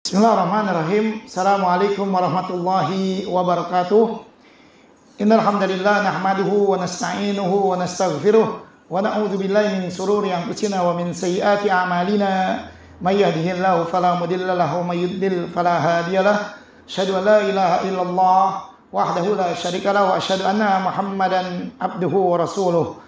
Bismillahirrahmanirrahim. Assalamualaikum warahmatullahi wabarakatuh. Innal hamdalillah nahmaduhu wa nasta'inuhu wa nastaghfiruh wa na'udzu billahi min shururi anfusina wa min sayyiati a'malina. May yahdihillahu fala mudilla lahu wa may yudlil fala hadiyalah. Asyhadu an la ilaha illallah wahdahu la syarika lahu wa asyhadu anna Muhammadan abduhu wa rasuluh.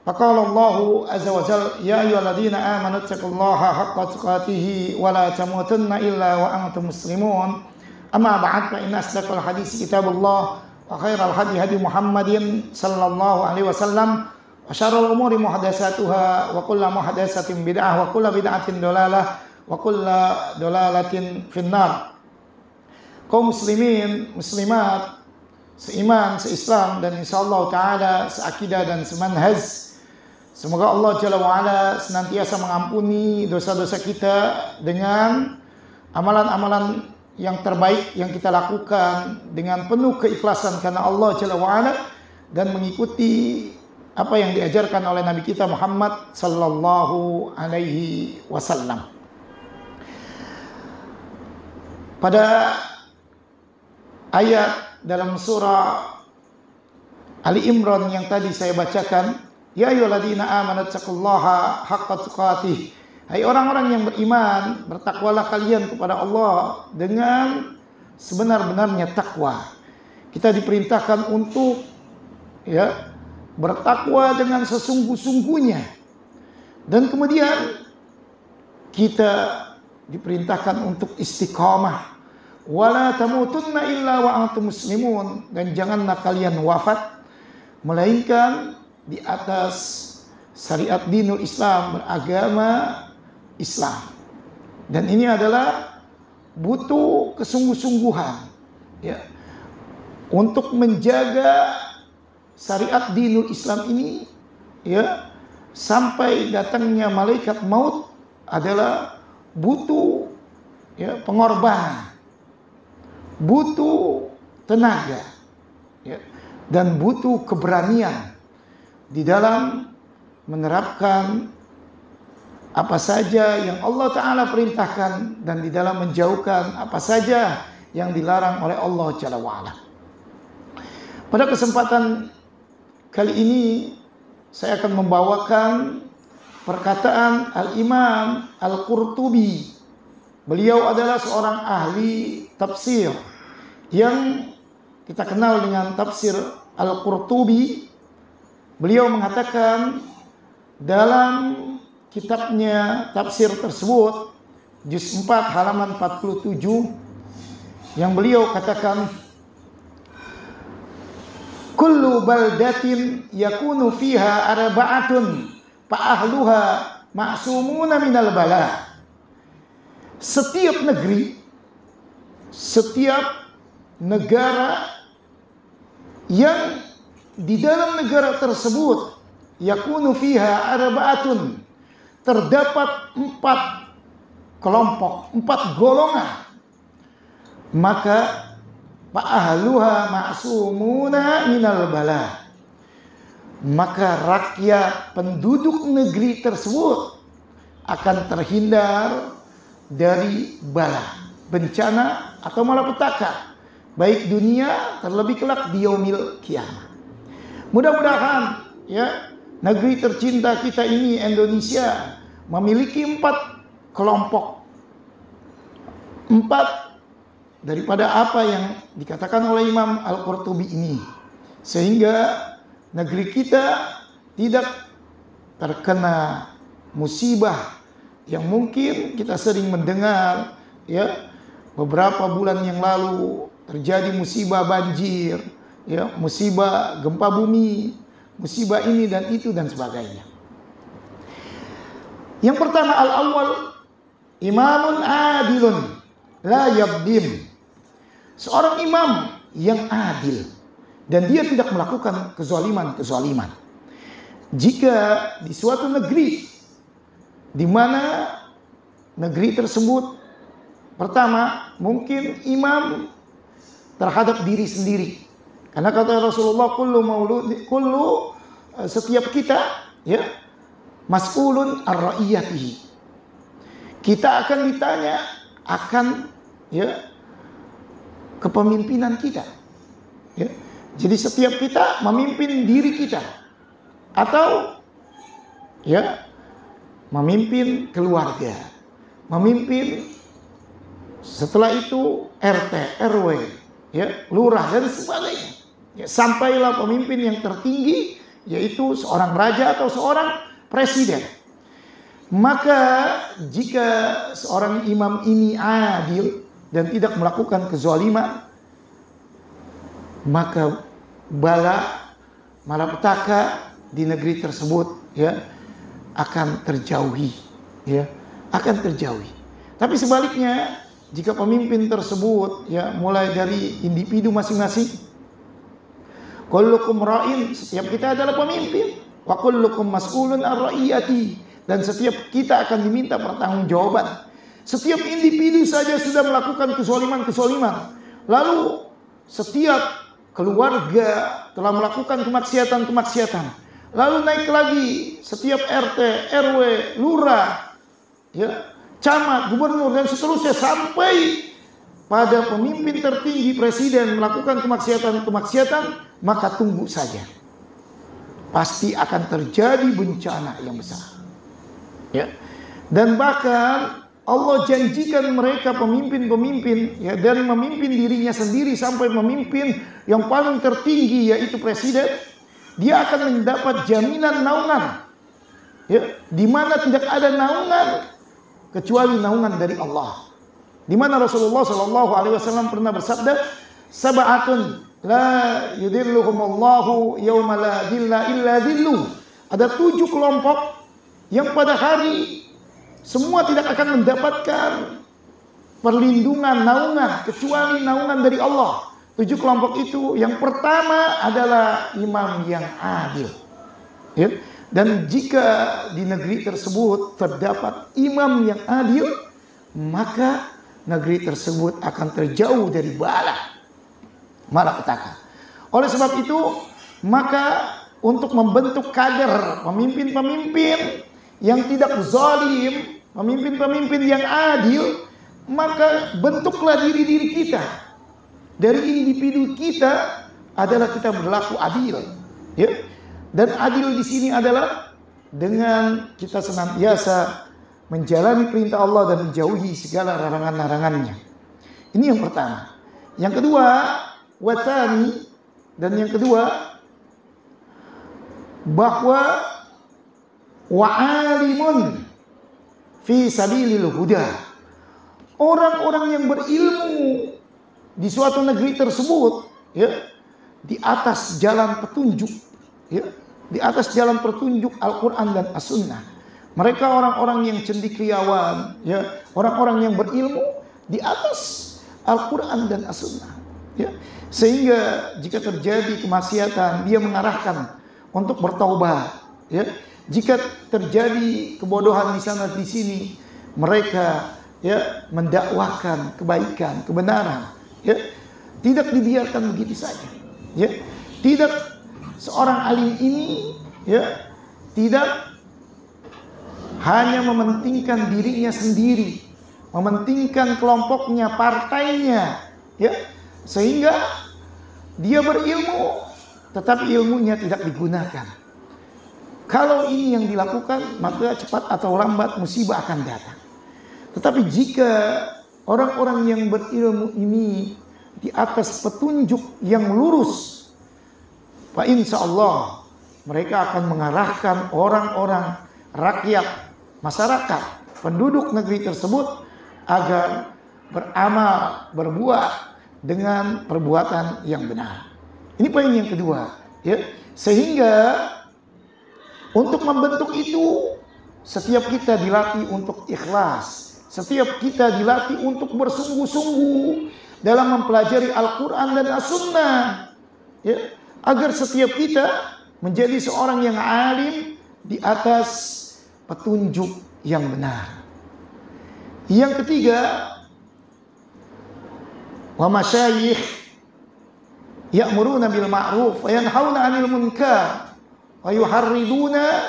Faqala Allahu azza wa jalla ya ayyuhalladzina amanu taqullaha haqqa tuqatih wa la tamutunna illa wa antum muslimun. Amma ba'd fa inna asdaqal hadits kitabullah wa khairal hadi hadi Muhammadin sallallahu alaihi wasallam wa syarrul umuri muhdatsatuha wa kullu muhdatsatin bid'ah wa kullu bid'atin dalalah wa kullu dalalatin finnar. Kaum muslimin muslimat seiman seislam dan insyaallah taala seakidah dan semanhaj, semoga Allah Jalla wa'ala senantiasa mengampuni dosa-dosa kita dengan amalan-amalan yang terbaik yang kita lakukan dengan penuh keikhlasan karena Allah Jalla wa'ala dan mengikuti apa yang diajarkan oleh Nabi kita Muhammad sallallahu alaihi wasallam. Pada ayat dalam surah Ali Imran yang tadi saya bacakan, ya ayyuhalladzina amanu taqullaha haqqa tuqatih. Hai orang-orang yang beriman, bertakwalah kalian kepada Allah dengan sebenar-benarnya takwa. Kita diperintahkan untuk bertakwa dengan sesungguh-sungguhnya. Dan kemudian kita diperintahkan untuk istiqamah. Wala tamutunna illa wa antum muslimun, dan janganlah kalian wafat melainkan di atas syariat dinul Islam, beragama Islam. Dan ini adalah butuh kesungguh-sungguhan untuk menjaga syariat dinul Islam ini sampai datangnya malaikat maut adalah butuh pengorbanan, butuh tenaga dan butuh keberanian di dalam menerapkan apa saja yang Allah Ta'ala perintahkan dan di dalam menjauhkan apa saja yang dilarang oleh Allah Jalla wa'ala. Pada kesempatan kali ini saya akan membawakan perkataan Al-Imam Al-Qurtubi. Beliau adalah seorang ahli tafsir yang kita kenal dengan tafsir Al-Qurtubi. Beliau mengatakan dalam kitabnya tafsir tersebut, juz 4 halaman 47, yang beliau katakan, kullu baldatin yakunu fiha arba'atun fa ahluha ma'sumuna minal bala. Setiap negeri, setiap negara yang di dalam negara tersebut yakunu fiha arba'atun, terdapat 4 kelompok, 4 golongan, maka fa'ahluha ma'sumuna minal bala, maka rakyat penduduk negeri tersebut akan terhindar dari bala, bencana atau malapetaka, baik dunia terlebih kelak di yaumil kiamah. Mudah-mudahan negeri tercinta kita ini Indonesia memiliki 4 kelompok, 4 daripada apa yang dikatakan oleh Imam Al-Qurtubi ini, sehingga negeri kita tidak terkena musibah yang mungkin kita sering mendengar beberapa bulan yang lalu terjadi musibah banjir, musibah gempa bumi, musibah ini dan itu dan sebagainya. Yang pertama, al-awwal imamun adilun la yabdim. Seorang imam yang adil dan dia tidak melakukan kezaliman. Jika di suatu negeri di mana negeri tersebut, pertama mungkin imam terhadap diri sendiri. Karena kata Rasulullah, setiap kita mas'ulun ar-ra'iyatihi. Kita akan ditanya akan kepemimpinan kita. Ya. Jadi setiap kita memimpin diri kita atau memimpin keluarga, memimpin setelah itu RT, RW, lurah dan sebagainya. Sampailah pemimpin yang tertinggi, yaitu seorang raja atau seorang presiden. Maka jika seorang imam ini adil dan tidak melakukan kezaliman, maka malapetaka di negeri tersebut akan terjauhi, akan terjauhi. Tapi sebaliknya, jika pemimpin tersebut mulai dari individu masing-masing, kullukum ra'in, setiap kita adalah pemimpin, wa kullukum mas'ulun ar ra'iyati, dan setiap kita akan diminta pertanggungjawaban. Setiap individu saja sudah melakukan kezaliman, lalu setiap keluarga telah melakukan kemaksiatan, lalu naik lagi setiap RT, RW, lurah, camat, gubernur dan seterusnya sampai pada pemimpin tertinggi presiden melakukan kemaksiatan, maka tunggu saja, pasti akan terjadi bencana yang besar. Dan bahkan Allah janjikan mereka pemimpin-pemimpin dari memimpin dirinya sendiri sampai memimpin yang paling tertinggi yaitu presiden, dia akan mendapat jaminan naungan, di mana tidak ada naungan kecuali naungan dari Allah. Di mana Rasulullah SAW pernah bersabda, sab'atun la yudhilluhumullahu yawma la dhilla illa dhilluh. Ada 7 kelompok yang pada hari semua tidak akan mendapatkan perlindungan, naungan, kecuali naungan dari Allah. 7 kelompok itu, yang pertama adalah imam yang adil. Dan jika di negeri tersebut terdapat imam yang adil, maka negeri tersebut akan terjauh dari malapetaka. Oleh sebab itu, maka untuk membentuk kader pemimpin-pemimpin yang tidak zalim, pemimpin-pemimpin yang adil, maka bentuklah diri-diri kita. Dari individu kita adalah kita berlaku adil, Dan adil di sini adalah dengan kita senantiasa menjalani perintah Allah dan menjauhi segala larangan-larangannya. Ini yang pertama. Yang kedua, watani, dan yang kedua bahwa wa'alimun fi sabilil huda. Orang-orang yang berilmu di suatu negeri tersebut, di atas jalan petunjuk, di atas jalan petunjuk Al-Quran dan As-Sunnah. Mereka orang-orang yang cendekiawan, orang-orang yang berilmu di atas Al-Quran dan As-Sunnah. Sehingga jika terjadi kemaksiatan, dia mengarahkan untuk bertaubat. Jika terjadi kebodohan di sana di sini, mereka mendakwahkan kebaikan, kebenaran. Tidak dibiarkan begitu saja. Tidak, seorang alim ini tidak hanya mementingkan dirinya sendiri, mementingkan kelompoknya, partainya, sehingga dia berilmu tetapi ilmunya tidak digunakan. Kalau ini yang dilakukan, maka cepat atau lambat musibah akan datang. Tetapi jika orang-orang yang berilmu ini di atas petunjuk yang lurus, fa insya Allah mereka akan mengarahkan orang-orang, rakyat, masyarakat, penduduk negeri tersebut agar beramal, berbuat dengan perbuatan yang benar. Ini poin yang kedua, Sehingga untuk membentuk itu, setiap kita dilatih untuk ikhlas. Setiap kita dilatih untuk bersungguh-sungguh dalam mempelajari Al-Quran dan As-Sunnah. Agar setiap kita menjadi seorang yang alim di atas petunjuk yang benar. Yang ketiga, wa masyayikh ya'muruna bil ma'ruf wa yanhauna 'anil munkar wa yuharriduna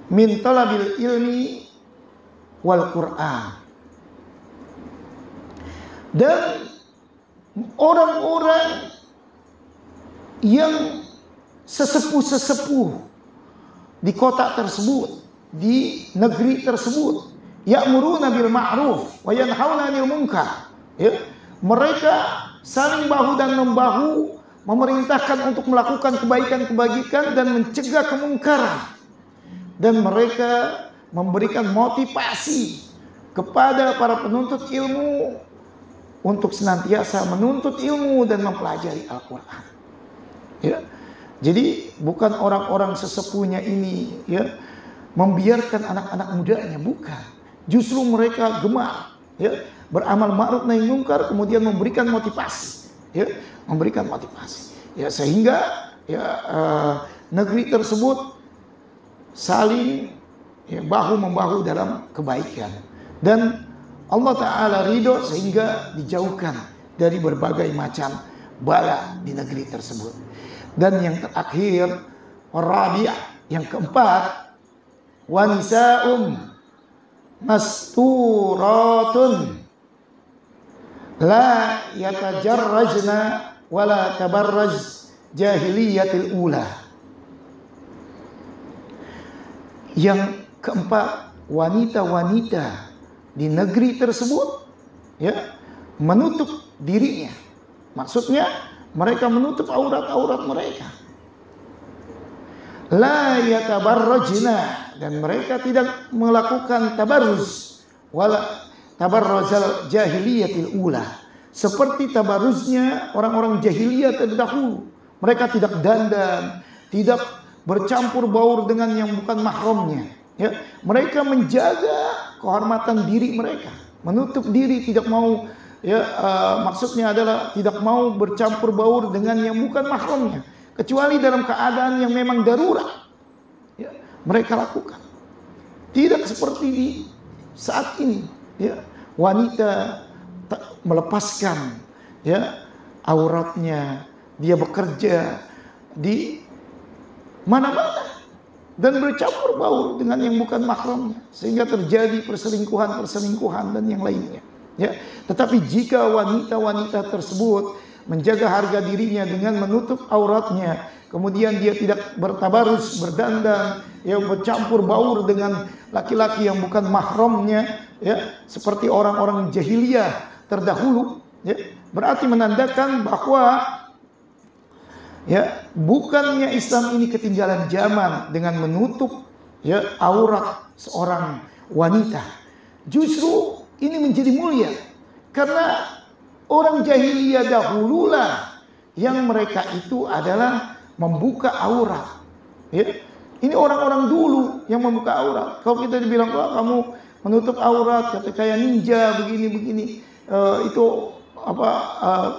min talabil ilmi wal Qur'an. Dan orang-orang yang sesepuh-sesepuh di kota tersebut, di negeri tersebut, ya'muruna bil ma'ruf wa yanhauna 'anil munkar. Ya, mereka saling bahu dan membahu, memerintahkan untuk melakukan kebaikan-kebaikan dan mencegah kemungkaran. Dan mereka memberikan motivasi kepada para penuntut ilmu untuk senantiasa menuntut ilmu dan mempelajari Al-Quran. Ya, jadi bukan orang-orang sesepuhnya ini ya membiarkan anak-anak mudanya, bukan. Justru mereka gemar ya beramal ma'ruf nahi munkar, kemudian memberikan motivasi, ya, memberikan motivasi. Ya, sehingga ya negeri tersebut saling ya, bahu membahu dalam kebaikan, dan Allah Ta'ala ridho sehingga dijauhkan dari berbagai macam bala di negeri tersebut. Dan yang terakhir, warabi', yang keempat, wanisa'um masturatun la yatajarrajna wala tabarraj jahiliyatil ula. Yang keempat, wanita-wanita di negeri tersebut ya menutup dirinya. Maksudnya mereka menutup aurat-aurat mereka. La yatabarrajna, dan mereka tidak melakukan tabarruz wala tabarruzal jahiliyatil ula, seperti tabarruznya orang-orang jahiliyah terdahulu. Mereka tidak dandan, tidak bercampur baur dengan yang bukan mahramnya. Ya, mereka menjaga kehormatan diri mereka, menutup diri, tidak mau ya maksudnya adalah tidak mau bercampur baur dengan yang bukan mahramnya, kecuali dalam keadaan yang memang darurat. Ya, mereka lakukan. Tidak seperti di saat ini, ya, wanita melepaskan ya auratnya, dia bekerja di mana-mana dan bercampur baur dengan yang bukan mahramnya, sehingga terjadi perselingkuhan dan yang lainnya. Ya, tetapi jika wanita-wanita tersebut menjaga harga dirinya dengan menutup auratnya, kemudian dia tidak bertabarus, berdandan, ya bercampur baur dengan laki-laki yang bukan mahramnya, ya seperti orang-orang jahiliyah terdahulu, ya berarti menandakan bahwa ya bukannya Islam ini ketinggalan zaman dengan menutup ya aurat seorang wanita. Justru ini menjadi mulia karena orang jahiliyah dahululah yang mereka itu adalah membuka aurat. Ya, ini orang-orang dulu yang membuka aurat. Kalau kita dibilang, wah kamu menutup aurat, kata kayak ninja begini, itu apa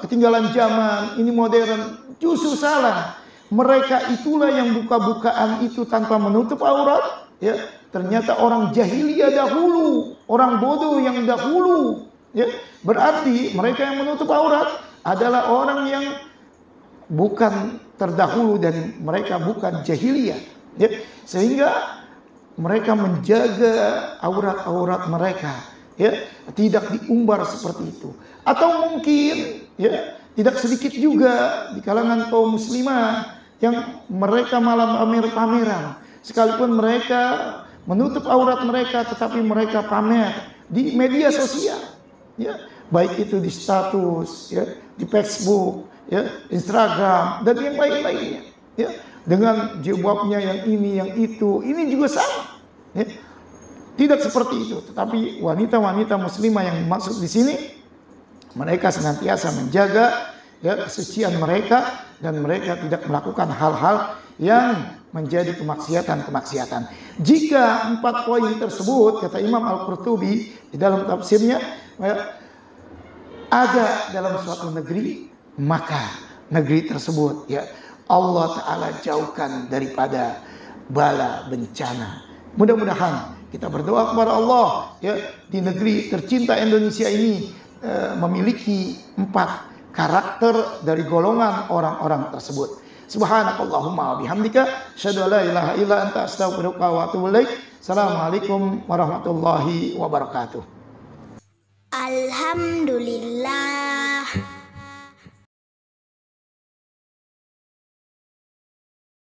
ketinggalan zaman, ini modern. Justru salah. Mereka itulah yang buka-bukaan itu tanpa menutup aurat. Ya, ternyata orang jahiliyah dahulu, orang bodoh yang dahulu. Ya, berarti mereka yang menutup aurat adalah orang yang bukan terdahulu dan mereka bukan jahiliyah. Ya, sehingga mereka menjaga aurat-aurat mereka, ya tidak diumbar seperti itu. Atau mungkin ya tidak sedikit juga di kalangan kaum muslimah yang mereka malah pamer-pameran, sekalipun mereka menutup aurat mereka, tetapi mereka pamer di media sosial, ya baik itu di status, ya di Facebook, ya Instagram dan yang lain-lainnya, ya dengan jilbabnya yang ini yang itu, ini juga sama, ya. Tidak seperti itu, tetapi wanita-wanita muslimah yang dimaksud di sini, mereka senantiasa menjaga ya kesucian mereka dan mereka tidak melakukan hal-hal yang menjadi kemaksiatan. Jika 4 poin tersebut, kata Imam Al-Qurtubi di dalam tafsirnya, ya, ada dalam suatu negeri, maka negeri tersebut ya Allah Ta'ala jauhkan daripada bala bencana. Mudah-mudahan kita berdoa kepada Allah ya di negeri tercinta Indonesia ini memiliki 4 karakter dari golongan orang-orang tersebut. Subhanakallahumma wa bihamdika asyhadu an la ilaha illa anta astaghfiruka wa atubu ilaik. Assalamualaikum warahmatullahi wabarakatuh. Alhamdulillah